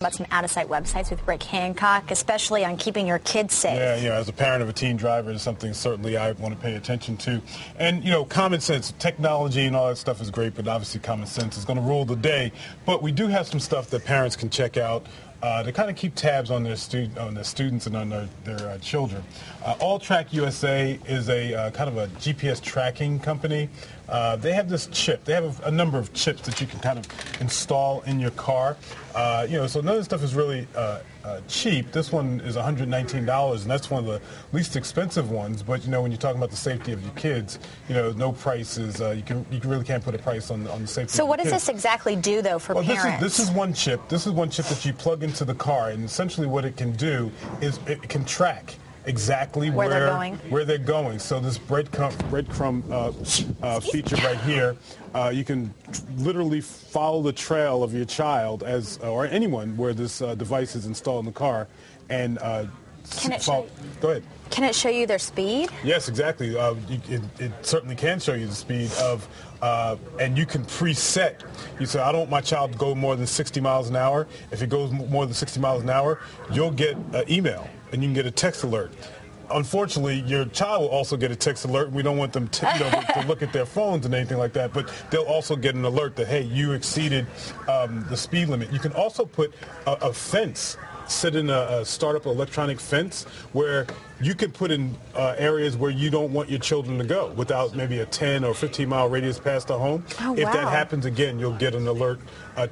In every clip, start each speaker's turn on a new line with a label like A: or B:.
A: About some out-of-sight websites with Rick Hancock, especially on keeping your kids safe.
B: Yeah, as a parent of a teen driver, is something certainly I want to pay attention to. And, common sense, technology and all that stuff is great, but obviously common sense is going to rule the day. But we do have some stuff that parents can check out to kind of keep tabs on their students and on their children. AllTrack USA is a kind of a GPS tracking company. They have this chip. They have a number of chips that you can kind of install in your car. So none of this stuff is really cheap. This one is $119, and that's one of the least expensive ones. But when you're talking about the safety of your kids, no price is you really can't put a price on the safety of your kids.
A: So what does this exactly do, though, for parents?
B: This is one chip. This is one chip that you plug into the car, and essentially what it can do is it can track exactly where they're going. So this breadcrumb feature right here, you can literally follow the trail of your child or anyone where this device is installed in the car, and
A: can it show?
B: Go ahead.
A: Can it show you their speed?
B: Yes, exactly. It certainly can show you the speed of, and you can preset. You say, I don't want my child to go more than 60 miles an hour. If it goes more than 60 miles an hour, you'll get an email and you can get a text alert. Unfortunately, your child will also get a text alert. We don't want them to look at their phones and anything like that, but they'll also get an alert that, hey, you exceeded the speed limit. You can also put a fence. Sit in a startup electronic fence where you can put in areas where you don't want your children to go without maybe a 10 or 15 mile radius past the home.
A: Oh,
B: if
A: wow.
B: that happens again, you'll get an alert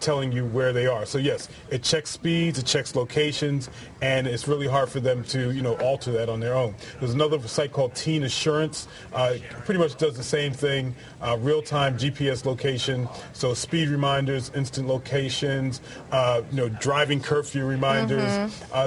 B: telling you where they are. So yes, it checks speeds, it checks locations, and it's really hard for them to alter that on their own. There's another site called Teen Assurance. Pretty much does the same thing, real-time GPS location, so speed reminders, instant locations, driving curfew reminders.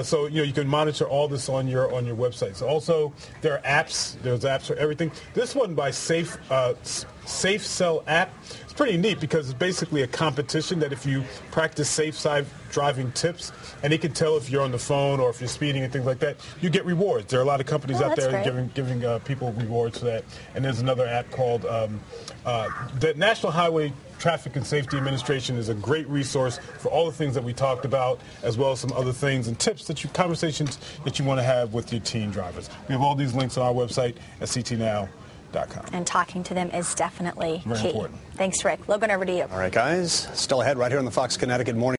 B: So you can monitor all this on your website. So also there are apps. There's apps for everything. This one by SafeCell app. It's pretty neat because it's basically a competition that if you practice safe side driving tips, and it can tell if you're on the phone or if you're speeding and things like that, you get rewards. There are a lot of companies out there giving people rewards for that. And there's another app called the National Highway Traffic and Safety Administration is a great resource for all the things that we talked about, as well as some other things and tips conversations that you want to have with your teen drivers. We have all these links on our website at ctnow.com.
A: And talking to them is definitely
B: very
A: key.
B: important.
A: Thanks, Rick. Logan, over to you.
C: All right, guys. Still ahead right here on the Fox Connecticut Morning.